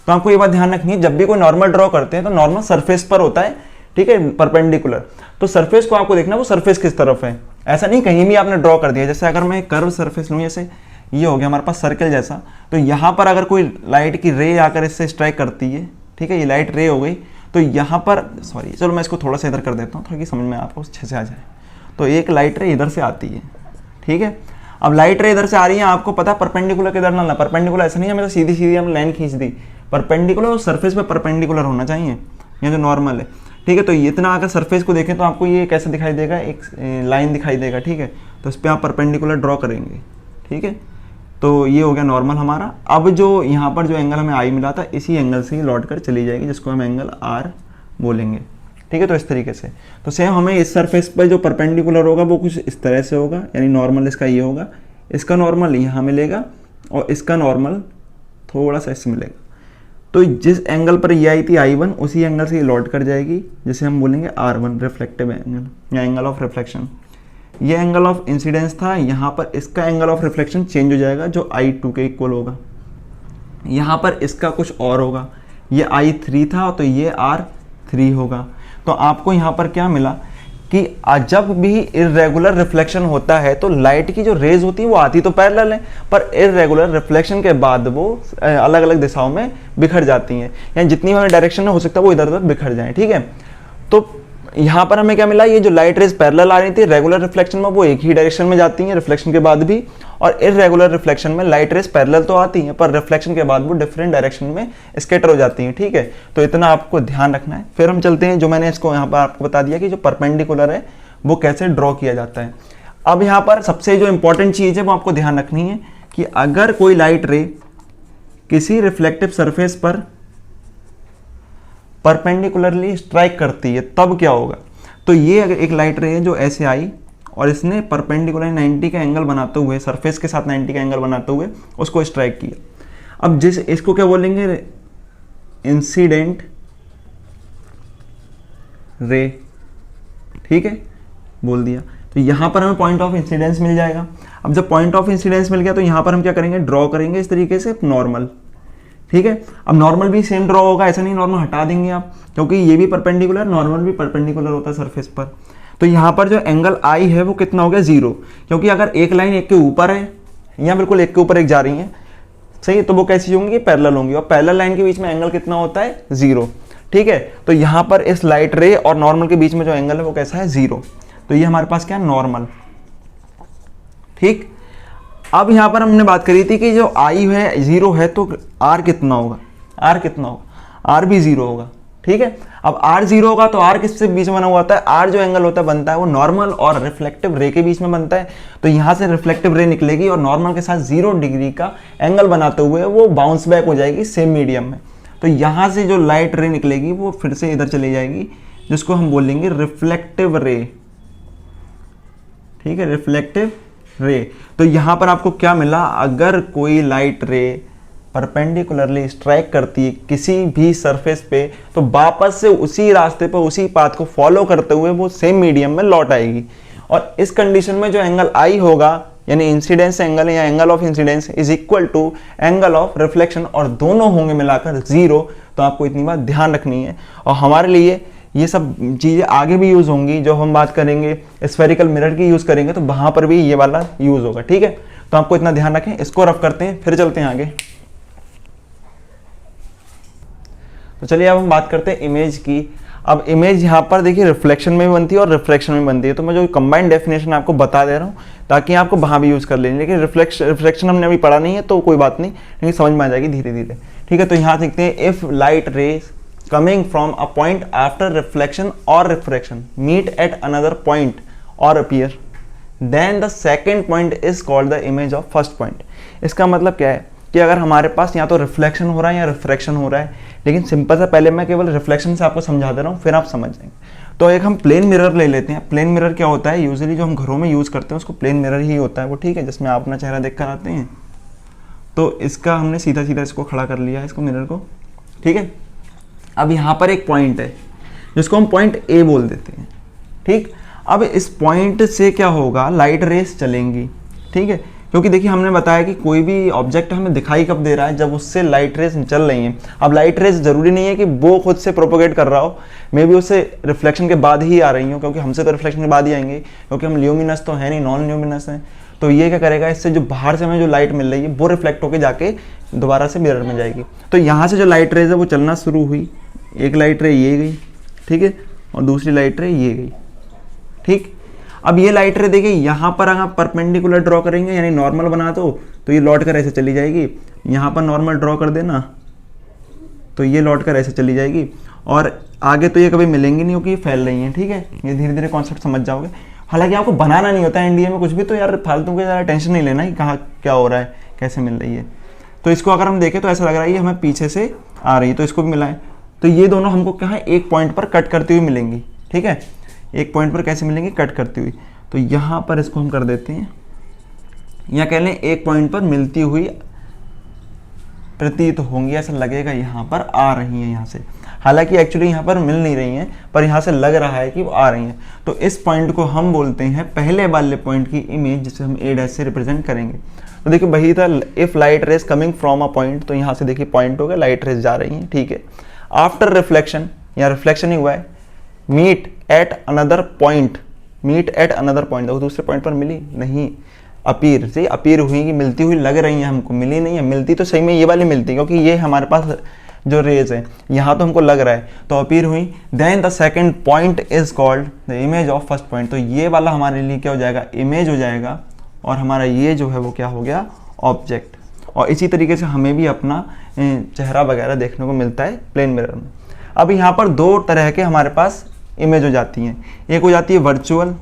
तो आपको ये बात ध्यान रखनी है, जब भी कोई नॉर्मल ड्रॉ करते हैं तो नॉर्मल सरफेस पर होता है, ठीक है, परपेंडिकुलर। तो सरफेस को आपको देखना वो सरफेस किस तरफ है, ऐसा नहीं कहीं भी आपने ड्रॉ कर दिया। जैसे अगर मैं कर्व सरफेस लूँ, जैसे ये हो गया हमारे पास सर्कल जैसा, तो यहाँ पर अगर कोई लाइट की रे आकर इससे स्ट्राइक करती है, ठीक है, ये लाइट रे हो गई, तो यहाँ पर सॉरी, चलो मैं इसको थोड़ा सा इधर कर देता हूँ ताकि समझ में आपको अच्छे से आ जाए। तो एक लाइट रे इधर से आती है, ठीक है, अब लाइट रे इधर से आ रही है, आपको पता परपेंडिकुलर किधर ना, परपेंडिकुलर ऐसा नहीं है मतलब सीधी सीधी हम लाइन खींच दी, परपेंडिकुलर और सरफेस पे परपेंडिकुलर होना चाहिए, ये जो नॉर्मल है। ठीक है, तो इतना अगर सरफेस को देखें तो आपको ये कैसे दिखाई देगा, एक लाइन दिखाई देगा। ठीक है, तो इस पर आप परपेंडिकुलर ड्रॉ करेंगे। ठीक है, तो ये हो गया नॉर्मल हमारा। अब जो यहाँ पर जो एंगल हमें आई मिला था इसी एंगल से ही लौट कर चली जाएगी, जिसको हम एंगल आर बोलेंगे। ठीक है, तो इस तरीके से तो सेम हमें इस सरफेस पर जो परपेंडिकुलर होगा वो कुछ इस तरह से होगा, यानी नॉर्मल इसका ये होगा, इसका नॉर्मल यहाँ मिलेगा और इसका नॉर्मल थोड़ा सा इससे मिलेगा। तो जिस एंगल पर ये आई थी I1 उसी एंगल से ये लौट कर जाएगी, जिसे हम बोलेंगे R1 रिफ्लेक्टिव एंगल या एंगल ऑफ रिफ्लेक्शन। ये एंगल ऑफ इंसिडेंस था, यहाँ पर इसका एंगल ऑफ रिफ्लेक्शन चेंज हो जाएगा जो I2 के इक्वल होगा। यहाँ पर इसका कुछ और होगा, ये I3 था तो ये R3 होगा। तो आपको यहाँ पर क्या मिला कि जब भी इर्रेगुलर रिफ्लेक्शन होता है तो लाइट की जो रेज होती है वो आती तो पैरेलल है, पर इर्रेगुलर रिफ्लेक्शन के बाद वो अलग अलग दिशाओं में बिखर जाती हैं, यानी जितनी हमें डायरेक्शन में हो सकता है वो इधर उधर बिखर जाए। ठीक है, तो यहाँ पर हमें क्या मिला, ये जो लाइट रेज पैरेलल आ रही थी रेगुलर रिफ्लेक्शन में वो एक ही डायरेक्शन में जाती हैं रिफ्लेक्शन के बाद भी, और इर्रेगुलर रिफ्लेक्शन में लाइट रेज पैरेलल तो आती हैं पर रिफ्लेक्शन के बाद वो डिफरेंट डायरेक्शन में स्कैटर हो जाती हैं। ठीक है, तो इतना आपको ध्यान रखना है। फिर हम चलते हैं, जो मैंने इसको यहाँ पर आपको बता दिया कि जो परपेंडिकुलर है वो कैसे ड्रॉ किया जाता है। अब यहाँ पर सबसे जो इंपॉर्टेंट चीज़ है वो आपको ध्यान रखनी है कि अगर कोई लाइट रे किसी रिफ्लेक्टिव सरफेस पर परपेंडिकुलरली स्ट्राइक करती है तब क्या होगा। तो ये अगर एक लाइट रे है जो ऐसे आई और इसने परपेंडिकुलर 90 का एंगल बनाते हुए, सरफेस के साथ 90 का एंगल बनाते हुए उसको स्ट्राइक किया। अब इसको क्या बोलेंगे, इंसिडेंट रे, ठीक है, बोल दिया। तो यहाँ पर हमें पॉइंट ऑफ इंसिडेंस मिल जाएगा। अब जब पॉइंट ऑफ इंसिडेंस मिल गया तो यहाँ पर हम क्या करेंगे, ड्रॉ करेंगे इस तरीके से नॉर्मल, ठीक है। अब नॉर्मल भी सेम ड्रॉ होगा, ऐसा नहीं नॉर्मल हटा देंगे आप, क्योंकि ये भी परपेंडिकुलर, नॉर्मल भी परपेंडिकुलर होता है सरफेस पर। तो यहाँ पर जो एंगल आई है वो कितना हो गया, 0, क्योंकि अगर एक लाइन एक के ऊपर है या बिल्कुल एक के ऊपर एक जा रही है, सही है, तो वो कैसी होंगी, पैरेलल होंगी, और पैरेलल लाइन के बीच में एंगल कितना होता है, 0, ठीक है। तो यहाँ पर इस लाइट रे और नॉर्मल के बीच में जो एंगल है वो कैसा है, 0। तो ये हमारे पास क्या है, नॉर्मल, ठीक। अब यहाँ पर हमने बात करी थी कि जो आई है 0 है तो आर कितना होगा, आर कितना होगा, आर भी 0 होगा, ठीक है। अब आर 0 होगा तो आर किससे बीच में बना हुआ होता है, आर जो एंगल होता है बनता है वो नॉर्मल और रिफ्लेक्टिव रे के बीच में बनता है। तो यहाँ से रिफ्लेक्टिव रे निकलेगी और नॉर्मल के साथ 0 डिग्री का एंगल बनाते हुए वो बाउंस बैक हो जाएगी सेम मीडियम में। तो यहाँ से जो लाइट रे निकलेगी वो फिर से इधर चली जाएगी, जिसको हम बोलेंगे रिफ्लेक्टिव रे, ठीक है, रिफ्लेक्टिव रे। तो यहाँ पर आपको क्या मिला, अगर कोई लाइट रे परपेंडिकुलरली स्ट्राइक करती है किसी भी सरफेस पे तो वापस से उसी रास्ते पर उसी पाथ को फॉलो करते हुए वो सेम मीडियम में लौट आएगी। और इस कंडीशन में जो एंगल आई होगा, यानी इंसिडेंस एंगल या angle of incidence is equal to angle of reflection, और दोनों होंगे मिलाकर 0। तो आपको इतनी बात ध्यान रखनी है। और हमारे लिए ये सब चीज़ें आगे भी यूज़ होंगी, जो हम बात करेंगे स्फेरिकल मिरर की यूज़ करेंगे तो वहाँ पर भी ये वाला यूज़ होगा, ठीक है। तो आपको इतना ध्यान रखें। इसको रफ करते हैं, फिर चलते हैं आगे। तो चलिए अब हम बात करते हैं इमेज की। अब इमेज यहाँ पर देखिए रिफ्लेक्शन में भी बनती है और रिफ्रैक्शन में बनती है। तो मैं जो कंबाइंड डेफिनेशन आपको बता दे रहा हूँ ताकि आपको वहाँ भी यूज़ कर लें। लेकिन रिफ्लेक्शन हमने अभी पढ़ा नहीं है तो कोई बात नहीं, लेकिन समझ में आ जाएगी धीरे धीरे, ठीक है। तो यहाँ देखते हैं, if light rays coming from a point after reflection or refraction meet at another point or appear, then the second point is called the image of first point। इसका मतलब क्या है कि अगर हमारे पास या तो रिफ्लेक्शन हो रहा है या रिफ्रैक्शन हो रहा है, लेकिन सिंपल सा पहले मैं केवल रिफ्लेक्शन से आपको समझा दे रहा हूँ, फिर आप समझ जाएंगे। तो एक हम प्लेन मिरर ले लेते हैं। प्लेन मिरर क्या होता है, यूजुअली जो हम घरों में यूज़ करते हैं उसको प्लेन मिरर ही होता है वो, ठीक है, जिसमें आप अपना चेहरा देख कर आते हैं। तो इसका हमने सीधा सीधा इसको खड़ा कर लिया, इसको मिरर को, ठीक है। अब यहाँ पर एक पॉइंट है जिसको हम पॉइंट ए बोल देते हैं, ठीक। अब इस पॉइंट से क्या होगा, लाइट रेस चलेंगी, ठीक है, क्योंकि देखिए हमने बताया कि कोई भी ऑब्जेक्ट हमें दिखाई कब दे रहा है, जब उससे लाइट रेस चल रही हैं। अब लाइट रेस जरूरी नहीं है कि वो खुद से प्रोपोगेट कर रहा हो, मे बी उससे रिफ्लेक्शन के बाद ही आ रही हो, क्योंकि हमसे तो रिफ्लेक्शन के बाद ही आएंगे, क्योंकि हम ल्यूमिनस तो है नहीं, नॉन ल्यूमिनस हैं। तो ये क्या करेगा, इससे जो बाहर से हमें जो लाइट मिल रही है वो रिफ्लेक्ट होकर जाके दोबारा से मिरर में जाएगी। तो यहाँ से जो लाइट रेज है वो चलना शुरू हुई, एक लाइट रे ये गई, ठीक है, और दूसरी लाइट रे ये गई, ठीक। अब ये लाइट रे देखिए यहाँ पर अगर परपेंडिकुलर ड्रॉ करेंगे, यानी नॉर्मल बना दो तो ये लौट कर ऐसे चली जाएगी। यहाँ पर नॉर्मल ड्रॉ कर देना तो ये लौट कर ऐसे चली जाएगी, और आगे तो ये कभी मिलेंगी नहीं क्योंकि ये फैल रही हैं, ठीक है। ये धीरे धीरे कॉन्सेप्ट समझ जाओगे। हालांकि आपको बनाना नहीं होता है इंडिया में कुछ भी, तो यार फालतू के ज़्यादा टेंशन नहीं लेना कि कहाँ क्या हो रहा है, कैसे मिल रही है। तो इसको अगर हम देखें तो ऐसा लग रहा है ये हमें पीछे से आ रही है, तो इसको भी मिलाएं तो ये दोनों हमको कहाँ एक पॉइंट पर कट करती हुई मिलेंगी, ठीक है। एक पॉइंट पर कैसे मिलेंगी, कट करती हुई। तो यहाँ पर इसको हम कर देते हैं, या कह लें एक पॉइंट पर मिलती हुई प्रतीत होंगी, ऐसा लगेगा यहाँ पर आ रही हैं यहाँ से। हालांकि एक्चुअली यहाँ पर मिल नहीं रही हैं, पर यहाँ से लग रहा है कि वो आ रही हैं। तो इस पॉइंट को हम बोलते हैं पहले वाले पॉइंट की इमेज, जिसे हम ए डैश से रिप्रेजेंट करेंगे। तो देखिए वही था, if light rays coming from a point, तो यहाँ से देखिए पॉइंट हो गया, लाइट रेज जा रही हैं, ठीक है। आफ्टर रिफ्लेक्शन, या रिफ्लेक्शन ही हुआ है, meet at another point, meet at another point, देखो दूसरे पॉइंट पर मिली नहीं, अपीर से अपीर हुई कि मिलती हुई लग रही हैं हमको, मिली नहीं है, मिलती तो सही में ये वाली मिलती, क्योंकि ये हमारे पास जो रेज है यहाँ तो हमको लग रहा है, तो अपीर हुई। Then the second point is called the image of first point, तो ये वाला हमारे लिए क्या हो जाएगा, इमेज हो जाएगा, और हमारा ये जो है वो क्या हो गया, ऑब्जेक्ट। और इसी तरीके से हमें भी अपना चेहरा वगैरह देखने को मिलता है प्लेन मिरर में। अब यहाँ पर दो तरह के हमारे पास इमेज हो जाती हैं, एक हो जाती है वर्चुअल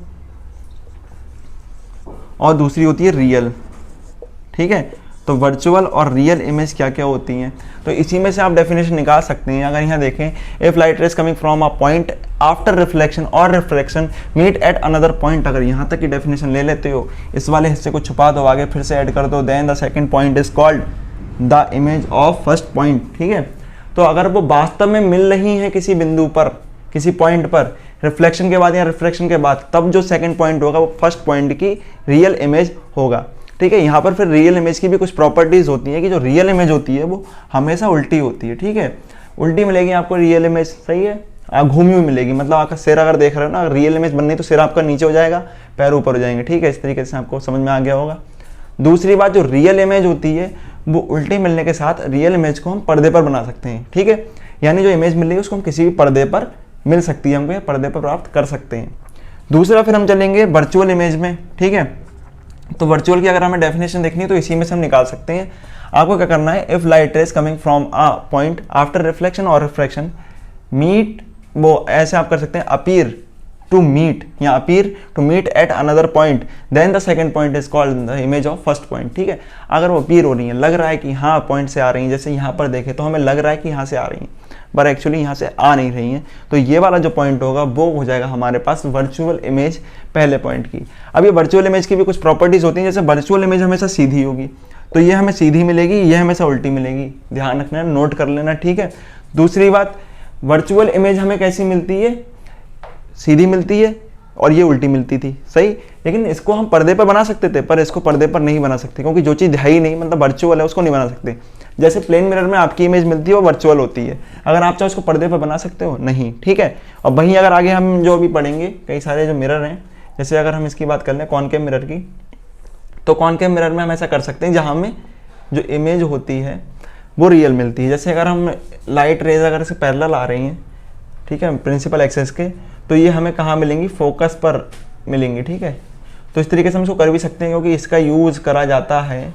और दूसरी होती है रियल। ठीक है, तो वर्चुअल और रियल इमेज क्या क्या होती हैं, तो इसी में से आप डेफिनेशन निकाल सकते हैं। अगर यहाँ देखें, if light rays coming from a point after reflection और reflection meet at another point, अगर यहाँ तक की डेफिनेशन ले लेते हो, इस वाले हिस्से को छुपा दो, आगे फिर से ऐड कर दो, then the second point is called the image of first point. ठीक है, तो अगर वो वास्तव में मिल रही है किसी बिंदु पर, किसी पॉइंट पर, रिफ्लेक्शन के बाद या रिफ्लेक्शन के बाद, तब जो सेकंड पॉइंट होगा वो फर्स्ट पॉइंट की रियल इमेज होगा। ठीक है, यहाँ पर फिर रियल इमेज की भी कुछ प्रॉपर्टीज होती हैं कि जो रियल इमेज होती है वो हमेशा उल्टी होती है। ठीक है, उल्टी मिलेगी आपको रियल इमेज, सही है, आप घूमी हुई मिलेगी, मतलब आपका सिर अगर देख रहे हो ना, रियल इमेज बननी तो सिर आपका नीचे हो जाएगा, पैर ऊपर हो जाएंगे। ठीक है, इस तरीके से आपको समझ में आ गया होगा। दूसरी बात, जो रियल इमेज होती है वो उल्टी मिलने के साथ रियल इमेज को हम पर्दे पर बना सकते हैं। ठीक है, यानी जो इमेज मिल रही है उसको हम किसी भी पर्दे पर मिल सकती है, हमको पर्दे पर प्राप्त कर सकते हैं। दूसरा फिर हम चलेंगे वर्चुअल इमेज में। ठीक है, तो वर्चुअल की अगर हमें डेफिनेशन देखनी है तो इसी में से हम निकाल सकते हैं। आपको क्या करना है, if light rays coming from a point after reflection और रिफ्रैक्शन मीट, वो ऐसे आप कर सकते हैं, अपीयर टू मीट या appear to meet at another point, then the second point is called the image of first point. ठीक है, अगर वो अपीयर हो रही है, लग रहा है कि हाँ पॉइंट से आ रही है, जैसे यहाँ पर देखें तो हमें लग रहा है कि यहाँ से आ रही हैं पर एक्चुअली यहाँ से आ नहीं रही हैं, तो ये वाला जो पॉइंट होगा वो हो जाएगा हमारे पास वर्चुअल इमेज पहले पॉइंट की। अब ये वर्चुअल इमेज की भी कुछ प्रॉपर्टीज होती हैं, जैसे वर्चुअल इमेज हमेशा सीधी होगी, तो ये हमें सीधी मिलेगी, ये हमेशा उल्टी मिलेगी, ध्यान रखना, नोट कर लेना। ठीक है, दूसरी बात, वर्चुअल इमेज हमें कैसी मिलती है, सीधी मिलती है और ये उल्टी मिलती थी, सही, लेकिन इसको हम पर्दे पर बना सकते थे, पर इसको पर्दे पर नहीं बना सकते क्योंकि जो चीज़ है ही नहीं, मतलब वर्चुअल है, उसको नहीं बना सकते। जैसे प्लेन मिरर में आपकी इमेज मिलती है वो वर्चुअल होती है, अगर आप चाहो उसको पर्दे पर बना सकते हो नहीं। ठीक है, और वहीं अगर आगे हम जो भी पढ़ेंगे, कई सारे जो मिरर हैं, जैसे अगर हम इसकी बात कर लें कॉनकेव मिरर की, तो कॉनकेव मिरर में हम ऐसा कर सकते हैं जहाँ में जो इमेज होती है वो रियल मिलती है। जैसे अगर हम लाइट रेज अगर इसे पैरेलल आ रही हैं, ठीक है, प्रिंसिपल एक्सेस के, तो ये हमें कहाँ मिलेंगी, फोकस पर मिलेंगी। ठीक है, तो इस तरीके से हम इसको कर भी सकते हैं क्योंकि इसका यूज़ करा जाता है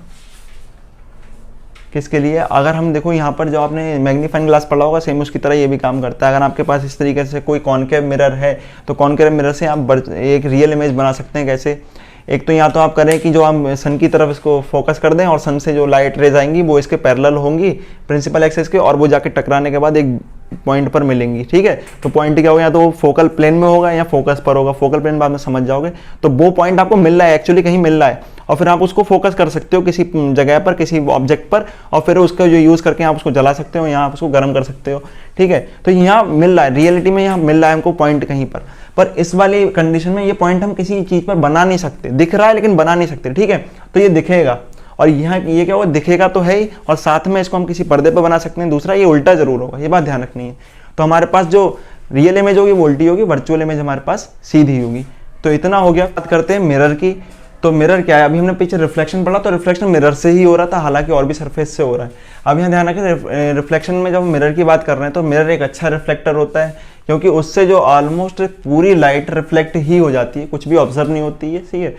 किसके लिए, अगर हम देखो यहाँ पर जो आपने मैग्नीफाइंग ग्लास पढ़ा होगा सेम उसकी तरह ये भी काम करता है। अगर आपके पास इस तरीके से कोई कॉनकेव मिरर है तो कॉनकेव मिरर से आप एक रियल इमेज बना सकते हैं। कैसे, एक तो या तो आप करें कि जो हम सन की तरफ इसको फोकस कर दें और सन से जो लाइट रेज आएंगी वो इसके पैरेलल होंगी प्रिंसिपल एक्सेस के, और वो जाके टकराने के बाद एक पॉइंट पर मिलेंगी। ठीक है, तो पॉइंट क्या होगा, या तो फोकल प्लेन में होगा या फोकस पर होगा, फोकल प्लेन बाद में समझ जाओगे। तो वो पॉइंट आपको मिल रहा है, एक्चुअली कहीं मिल रहा है, और फिर आप उसको फोकस कर सकते हो किसी जगह पर, किसी ऑब्जेक्ट पर, और फिर उसका जो यूज़ करके आप उसको जला सकते हो या आप उसको गर्म कर सकते हो। ठीक है, तो यहाँ मिल रहा है, रियलिटी में यहाँ मिल रहा है हमको पॉइंट कहीं पर इस वाली कंडीशन में ये पॉइंट हम किसी चीज़ पर बना नहीं सकते, दिख रहा है लेकिन बना नहीं सकते। ठीक है, तो ये दिखेगा, और यहाँ ये क्या होगा, दिखेगा तो है ही, और साथ में इसको हम किसी पर्दे पर बना सकते हैं। दूसरा, ये उल्टा जरूर होगा, ये बात ध्यान रखनी है। तो हमारे पास जो रियल इमेज होगी वो उल्टी होगी, वर्चुअल इमेज हमारे पास सीधी होगी। तो इतना हो गया। बात करते हैं मिरर की। तो मिरर क्या है, अभी हमने पीछे रिफ्लेक्शन पढ़ा, तो रिफ्लेक्शन मिरर से ही हो रहा था, हालांकि और भी सरफेस से हो रहा है। अब यहाँ ध्यान रखें, रिफ्लेक्शन में जब मिरर की बात कर रहे हैं तो मिरर एक अच्छा रिफ्लेक्टर होता है, क्योंकि उससे जो ऑलमोस्ट पूरी लाइट रिफ्लेक्ट ही हो जाती है, कुछ भी ऑब्जर्व नहीं होती है। सही है,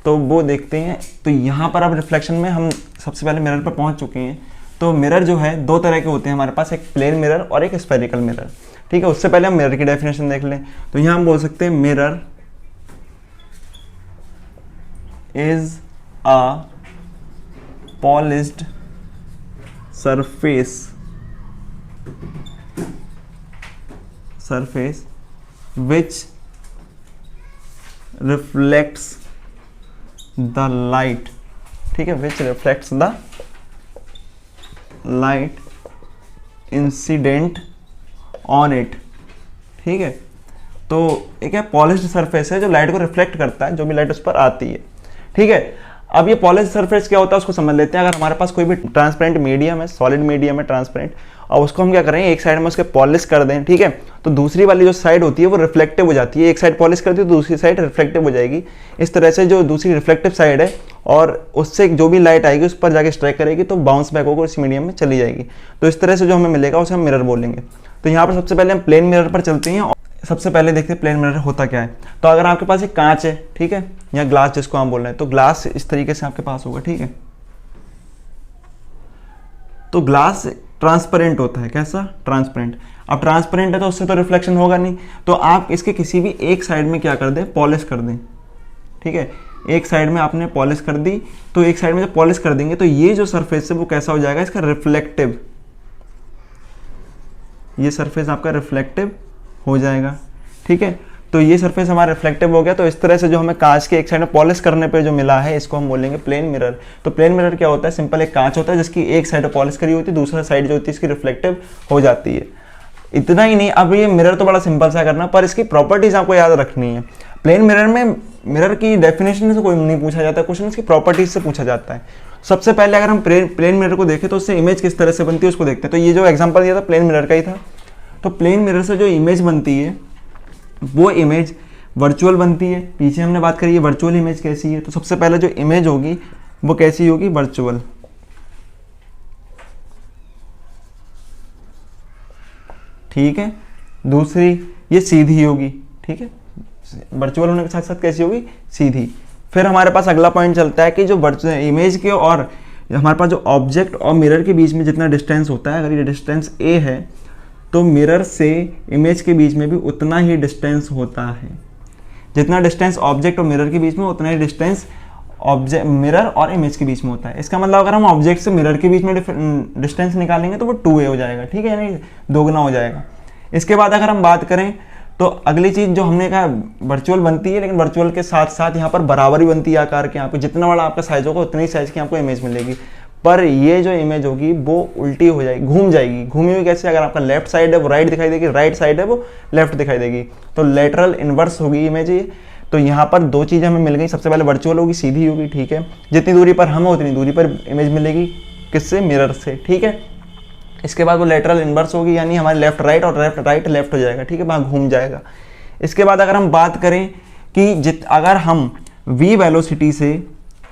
तो वो देखते हैं। तो यहाँ पर अब रिफ्लेक्शन में हम सबसे पहले मिरर पर पहुँच चुके हैं। तो मिरर जो है दो तरह के होते हैं हमारे पास, एक प्लेन मिरर और एक स्फेरिकल मिरर। ठीक है, उससे पहले हम मिरर की डेफिनेशन देख लें। तो यहाँ हम बोल सकते हैं mirror is a polished surface which reflects the light। ठीक है, which reflects the light incident on it। ठीक है, तो एक है पॉलिश्ड सरफेस है जो लाइट को रिफ्लेक्ट करता है, जो भी लाइट उस पर आती है। ठीक है, अब ये पॉलिश्ड सरफेस क्या होता है उसको समझ लेते हैं। अगर हमारे पास कोई भी ट्रांसपेरेंट मीडियम है, सॉलिड मीडियम है ट्रांसपेरेंट, और उसको हम क्या करें, एक साइड में उसके पॉलिश कर दें। ठीक है, तो दूसरी वाली जो साइड होती है वो रिफ्लेक्टिव हो जाती है। एक साइड पॉलिश करती है तो दूसरी साइड रिफ्लेक्टिव हो जाएगी। इस तरह से जो दूसरी रिफ्लेक्टिव साइड है और उससे जो भी लाइट आएगी उस पर जाके स्ट्राइक करेगी तो बाउंस बैक होकर इस मीडियम में चली जाएगी। तो इस तरह से जो हमें मिलेगा उसे हम मिरर बोलेंगे। तो यहाँ पर सबसे पहले हम प्लेन मिरर पर चलते हैं। सबसे पहले देखते हैं प्लेन मिरर होता क्या है। तो अगर आपके पास एक कांच है, ठीक है, या ग्लास जिसको हम बोल रहे हैं, तो ग्लास इस तरीके से आपके पास होगा। ठीक है, तो ग्लास ट्रांसपेरेंट होता है। कैसा? ट्रांसपेरेंट। अब ट्रांसपेरेंट है तो उससे तो रिफ्लेक्शन होगा नहीं, तो आप इसके किसी भी एक साइड में क्या कर दें, पॉलिश कर दें। ठीक है, एक साइड में आपने पॉलिश कर दी, तो एक साइड में जब पॉलिश कर देंगे तो ये जो सरफेस है वो कैसा हो जाएगा, इसका रिफ्लेक्टिव, ये सरफेस आपका रिफ्लेक्टिव हो जाएगा। ठीक है, तो ये सरफेस हमारा रिफ्लेक्टिव हो गया। तो इस तरह से जो हमें कांच के एक साइड में पॉलिश करने पे जो मिला है, इसको हम बोलेंगे प्लेन मिरर। तो प्लेन मिरर क्या होता है, सिंपल एक कांच होता है जिसकी एक साइड पॉलिश करी होती है, दूसरा साइड जो होती है इसकी रिफ्लेक्टिव हो जाती है। इतना ही नहीं, अब ये मिरर तो बड़ा सिंपल सा करना, पर इसकी प्रॉपर्टीज आपको याद रखनी है। प्लेन मिरर में मिरर की डेफिनेशन से कोई नहीं पूछा जाता, क्वेश्चन इसकी प्रॉपर्टीज से पूछा जाता है। सबसे पहले अगर हम प्लेन मिरर को देखें तो उससे इमेज किस तरह से बनती है उसको देखते हैं। तो ये जो एग्जांपल दिया था प्लेन मिरर का ही था। तो प्लेन मिरर से जो इमेज बनती है वो इमेज वर्चुअल बनती है। पीछे हमने बात करी है वर्चुअल इमेज कैसी है, तो सबसे पहले जो इमेज होगी वो कैसी होगी, वर्चुअल। ठीक है, दूसरी ये सीधी होगी। ठीक है, वर्चुअल होने के साथ साथ कैसी होगी, सीधी। फिर हमारे पास अगला पॉइंट चलता है कि जो वर्चुअल इमेज के और हमारे पास जो ऑब्जेक्ट और मिरर के बीच में जितना डिस्टेंस होता है, अगर ये डिस्टेंस a है तो मिरर से इमेज के बीच में भी उतना ही डिस्टेंस होता है। जितना डिस्टेंस ऑब्जेक्ट और मिरर के बीच में, उतना ही डिस्टेंस ऑब्जेक्ट मिरर और इमेज के बीच में होता है। इसका मतलब अगर हम ऑब्जेक्ट से मिरर के बीच में डिस्टेंस निकालेंगे तो वो 2a हो जाएगा। ठीक है, यानी दोगुना हो जाएगा। इसके बाद अगर हम बात करें तो अगली चीज़ जो हमने कहा वर्चुअल बनती है, लेकिन वर्चुअल के साथ साथ यहाँ पर बराबरी बनती है आकार के। आपको जितना बड़ा आपका साइज होगा उतनी साइज की आपको इमेज मिलेगी। पर ये जो इमेज होगी वो उल्टी हो जाएगी, घूम जाएगी। घूमी हुई कैसे, अगर आपका लेफ्ट साइड है वो राइट दिखाई देगी, राइट साइड है वो लेफ्ट दिखाई देगी। तो लेटरल इनवर्स होगी इमेज ये। तो यहाँ पर दो चीज़ें हमें मिल गई, सबसे पहले वर्चुअल होगी, सीधी होगी। ठीक है, जितनी दूरी पर हम हो उतनी दूरी पर इमेज मिलेगी, किससे, मिरर से। ठीक है, इसके बाद वो लेटरल इनवर्स होगी, यानी हमारे लेफ्ट राइट और लेफ्ट राइट लेफ्ट हो जाएगा। ठीक है, वहाँ घूम जाएगा। इसके बाद अगर हम बात करें कि अगर हम v वेलोसिटी से,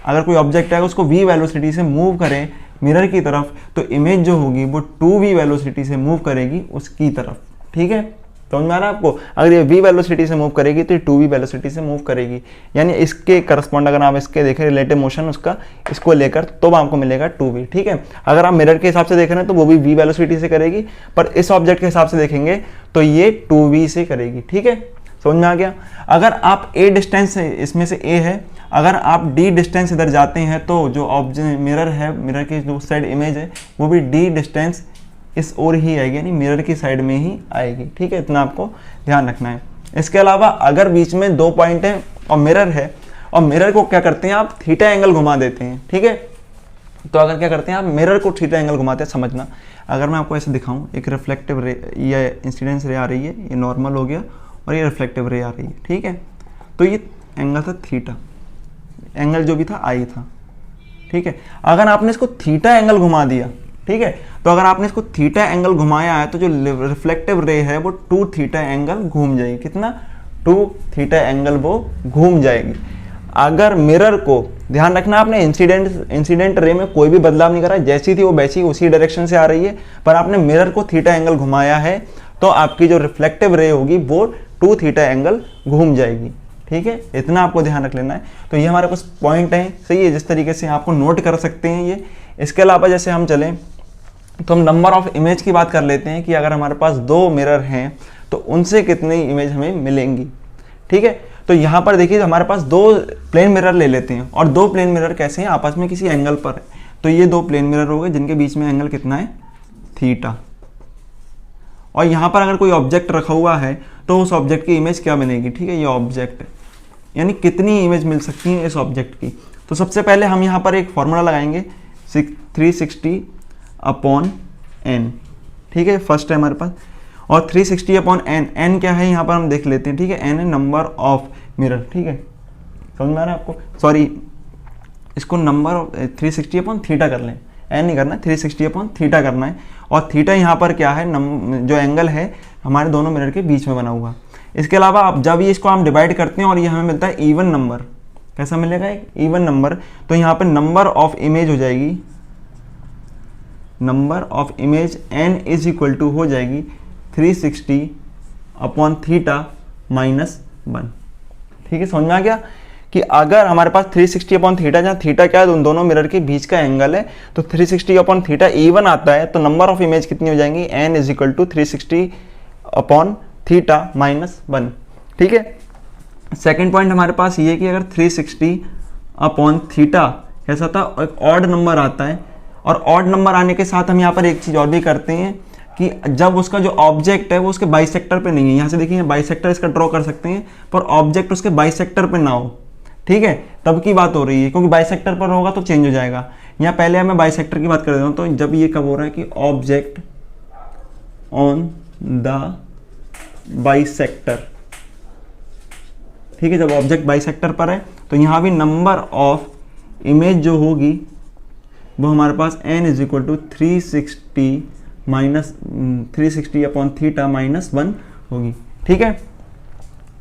अगर कोई ऑब्जेक्ट है उसको v वेलोसिटी से मूव करें मिरर की तरफ, तो इमेज जो होगी वो 2v वेलोसिटी से मूव करेगी उसकी तरफ। ठीक है, समझ में आ रहा है आपको। अगर ये v वेलोसिटी से मूव करेगी तो ये 2v वेलोसिटी से मूव करेगी, यानी इसके करस्पॉन्ड अगर आप इसके देखें रिलेटिव मोशन उसका, इसको लेकर, तो आपको मिलेगा 2v। ठीक है, अगर आप मिरर के हिसाब से देख रहे हैं तो वो भी v वेलोसिटी से करेगी, पर इस ऑब्जेक्ट के हिसाब से देखेंगे तो ये 2v से करेगी। ठीक है, समझ में आ गया। अगर आप a डिस्टेंस, इसमें से a है, अगर आप d डिस्टेंस इधर जाते हैं तो जो ऑब्जेक्ट मिरर है, मिरर की जो साइड इमेज है वो भी d डिस्टेंस इस ओर ही आएगी, यानी मिरर की साइड में ही आएगी। ठीक है, इतना आपको ध्यान रखना है। इसके अलावा अगर बीच में दो पॉइंट है और मिरर है, और मिरर को क्या करते हैं आप, थीटा एंगल घुमा देते हैं। ठीक है, तो अगर क्या करते हैं आप, मिरर को थीटा एंगल घुमाते हैं। समझना, अगर मैं आपको ऐसे दिखाऊं, एक रिफ्लेक्टिव रे या इंसिडेंस रे आ रही है, ये नॉर्मल हो गया, और ये रिफ्लेक्टिव रे आ रही है। ठीक है, तो ये एंगल था थीटा, एंगल जो भी था आई था। ठीक है, अगर आपने इसको थीटा एंगल घुमा दिया, ठीक है, तो अगर आपने इसको थीटा एंगल घुमाया है तो जो रिफ्लेक्टिव रे है वो 2 थीटा एंगल घूम जाएगी। कितना, 2 थीटा एंगल वो घूम जाएगी। अगर मिरर को, ध्यान रखना आपने इंसिडेंट रे में कोई भी बदलाव नहीं करा, जैसी थी वो वैसी उसी डायरेक्शन से आ रही है, पर आपने मिरर को थीटा एंगल घुमाया है तो आपकी जो रिफ्लेक्टिव रे होगी वो 2 थीटा एंगल घूम जाएगी। ठीक है, इतना आपको ध्यान रख लेना है। तो ये हमारे पास पॉइंट हैं, सही है, जिस तरीके से आपको नोट कर सकते हैं ये। इसके अलावा जैसे हम चलें तो हम नंबर ऑफ इमेज की बात कर लेते हैं कि अगर हमारे पास 2 मिरर हैं तो उनसे कितनी इमेज हमें मिलेंगी। ठीक है, तो यहाँ पर देखिए हमारे पास 2 प्लेन मिरर ले लेते हैं, और 2 प्लेन मिरर कैसे हैं, आपस में किसी एंगल पर है। तो ये 2 प्लेन मिरर हो गए जिनके बीच में एंगल कितना है, थीटा। और यहाँ पर अगर कोई ऑब्जेक्ट रखा हुआ है तो उस ऑब्जेक्ट की इमेज क्या बनेगी। ठीक है, ये ऑब्जेक्ट है, यानी कितनी इमेज मिल सकती है इस ऑब्जेक्ट की। तो सबसे पहले हम यहाँ पर एक फॉर्मूला लगाएंगे, 360/n। ठीक है, फर्स्ट है हमारे पास, और 360/n, n क्या है यहाँ पर हम देख लेते हैं। ठीक है, n है नंबर ऑफ मिरर। ठीक है, समझ में आ रहा है आपको, सॉरी इसको नंबर ऑफ 360/थीटा कर लें, n नहीं करना, 360/थीटा करना है। और थीटा यहाँ पर क्या है, जो एंगल है हमारे दोनों मिरर के बीच में बना हुआ। इसके अलावा अब जब ये इसको हम डिवाइड करते हैं और ये हमें मिलता है इवन नंबर, कैसा मिलेगा, एक इवन नंबर, तो यहाँ पर नंबर ऑफ इमेज हो जाएगी, number of image n is equal to हो जाएगी 360/थीटा -1। ठीक है, समझ में आ गया कि अगर हमारे पास 360/थीटा, जहाँ थीटा क्या है, उन दोनों मिरर के बीच का एंगल है, तो 360/थीटा इवन आता है, तो नंबर ऑफ इमेज कितनी हो जाएंगी, n इज इक्वल टू 360/थीटा -1। ठीक है, सेकेंड पॉइंट हमारे पास ये कि अगर 360 अपॉन थीटा कैसा था, एक ऑड नंबर आता है। और ऑड नंबर आने के साथ हम यहाँ पर एक चीज़ और भी करते हैं कि जब उसका जो ऑब्जेक्ट है वो उसके बाइसेक्टर पे नहीं है, यहाँ से देखिए बाइसेक्टर इसका ड्रॉ कर सकते हैं, पर ऑब्जेक्ट उसके बाइसेक्टर पे ना हो, ठीक है, तब की बात हो रही है, क्योंकि बाइसेक्टर पर होगा तो चेंज हो जाएगा। यहाँ पहले मैं बाइसेक्टर की बात कर देता हूँ, तो जब ये कब हो रहा है कि ऑब्जेक्ट ऑन द बाइसेक्टर, ठीक है, जब ऑब्जेक्ट बाइसेक्टर पर है तो यहाँ भी नंबर ऑफ इमेज जो होगी वो हमारे पास n is equal to 360 upon theta minus 1 होगी, ठीक है।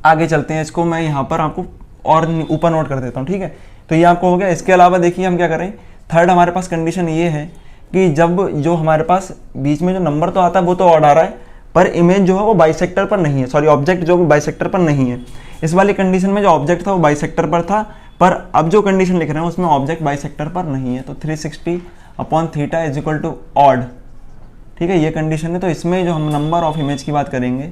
आगे चलते हैं, इसको मैं यहाँ पर आपको और ऊपर नोट कर देता हूँ, ठीक है। तो ये आपको हो गया। इसके अलावा देखिए हम क्या करें, थर्ड हमारे पास कंडीशन ये है कि जब जो हमारे पास बीच में जो नंबर तो आता है वो तो ऑड आ रहा है, पर इमेज जो है वो बाइसेक्टर पर नहीं है, सॉरी ऑब्जेक्ट जो बाइसेक्टर पर नहीं है। इस वाली कंडीशन में जो ऑब्जेक्ट था वो बाइसेक्टर पर था, पर अब जो कंडीशन लिख रहे हैं उसमें ऑब्जेक्ट बाइसेक्टर पर नहीं है, तो 360 upon theta is equal to odd, ठीक है, ये कंडीशन है। तो इसमें जो हम नंबर ऑफ इमेज की बात करेंगे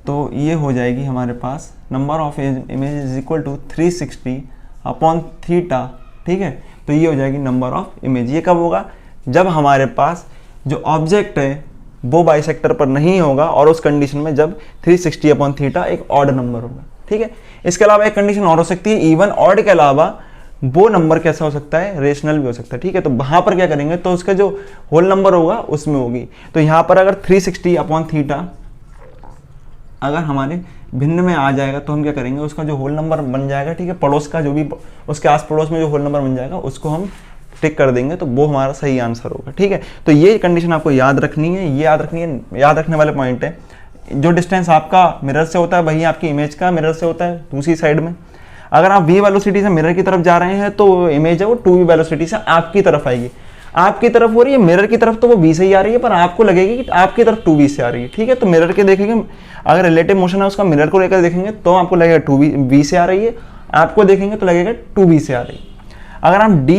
तो ये हो जाएगी हमारे पास number of image is equal to 360 upon theta, ठीक है। तो ये हो जाएगी नंबर ऑफ इमेज। ये कब होगा, जब हमारे पास जो ऑब्जेक्ट है वो बाइसेक्टर पर नहीं होगा, और उस कंडीशन में जब 360 अपॉन थीटा एक ऑड नंबर होगा, ठीक है। इसके अलावा एक कंडीशन और हो सकती है, इवन ऑड के अलावा वो नंबर कैसा हो सकता है, रेशनल भी हो सकता है, ठीक है। तो वहां पर क्या करेंगे, तो उसका जो होल नंबर होगा उसमें होगी। तो यहाँ पर अगर 360 अपॉन थीटा अगर हमारे भिन्न में आ जाएगा तो हम क्या करेंगे, उसका जो होल नंबर बन जाएगा, ठीक है, पड़ोस का जो भी उसके आस पड़ोस में जो होल नंबर बन जाएगा उसको हम टिक कर देंगे, तो वो हमारा सही आंसर होगा, ठीक है। तो ये कंडीशन आपको याद रखनी है, ये याद रखनी है, याद रखने वाले पॉइंट है। जो डिस्टेंस आपका मिरर से होता है वही आपकी इमेज का मिरर से होता है दूसरी साइड में। अगर आप v वेलोसिटी से मिरर की तरफ जा रहे हैं तो इमेज है वो 2v वेलोसिटी से आपकी तरफ आएगी, आपकी तरफ हो रही है, मिरर की तरफ तो वो v से ही आ रही है, पर आपको लगेगी कि आपकी तरफ 2v से आ रही है, ठीक है। तो मिरर के देखेंगे, अगर रिलेटिव मोशन है उसका मिरर को लेकर देखेंगे तो आपको लगेगा 2v से आ रही है, आपको देखेंगे तो लगेगा 2v से आ रही है। अगर हम d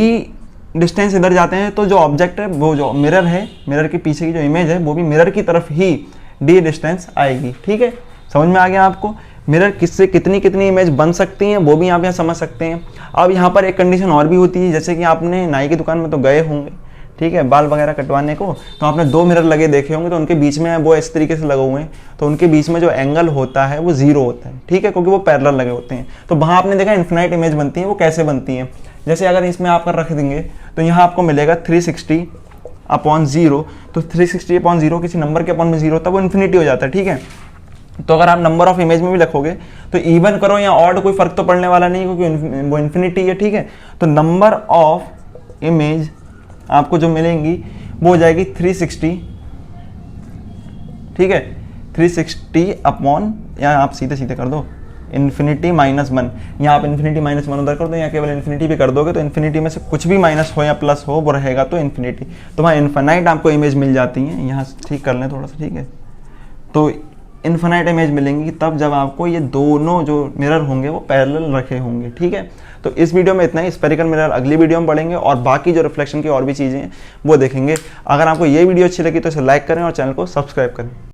डिस्टेंस इधर जाते हैं तो जो ऑब्जेक्ट है वो जो मिरर है, मिरर के पीछे की जो इमेज है वो भी मिरर की तरफ ही d डिस्टेंस आएगी, ठीक है। समझ में आ गया आपको, मिरर किससे कितनी कितनी इमेज बन सकती हैं वो भी आप यहाँ समझ सकते हैं। अब यहाँ पर एक कंडीशन और भी होती है, जैसे कि आपने नाई की दुकान में तो गए होंगे, ठीक है, बाल वगैरह कटवाने को, तो आपने 2 मिरर लगे देखे होंगे, तो उनके बीच में वो इस तरीके से लगे हुए हैं, तो उनके बीच में जो एंगल होता है वो 0 होता है, ठीक है, क्योंकि वो पैरेलल लगे होते हैं। तो वहाँ आपने देखा इन्फिनाइट इमेज बनती है, वो कैसे बनती है, जैसे अगर इसमें आप रख देंगे तो यहाँ आपको मिलेगा 360 अपॉन 0, तो 360 अपॉन 0 किसी नंबर के अपॉन में 0 होता है, वो इन्फिनिटी हो जाता है, ठीक है। तो अगर आप नंबर ऑफ इमेज में भी लिखोगे तो इवन करो या ऑड कोई फर्क तो पड़ने वाला नहीं, क्योंकि वो इन्फिनिटी है, ठीक है। तो नंबर ऑफ इमेज आपको जो मिलेंगी वो हो जाएगी 360, ठीक है, 360 अपॉन, यहाँ आप सीधे सीधे कर दो इन्फिनिटी माइनस 1, यहाँ आप इन्फिनिटी माइनस 1 उधर कर दो, यहाँ केवल इन्फिनिटी भी कर दोगे तो इन्फिनिटी में से कुछ भी माइनस हो या प्लस हो वो रहेगा तो इन्फिनिटी, तो वहाँ इन्फिनाइट आपको इमेज मिल जाती हैं। यहाँ ठीक कर लें थोड़ा सा, ठीक है। तो इन्फिनाइट इमेज मिलेंगी तब जब आपको ये दोनों जो मिरर होंगे वो पैरेलल रखे होंगे, ठीक है। तो इस वीडियो में इतना ही, स्फेरिकल मिरर अगली वीडियो में पढ़ेंगे और बाकी जो रिफ्लेक्शन की और भी चीज़ें हैं वो देखेंगे। अगर आपको ये वीडियो अच्छी लगी तो इसे लाइक करें और चैनल को सब्सक्राइब करें।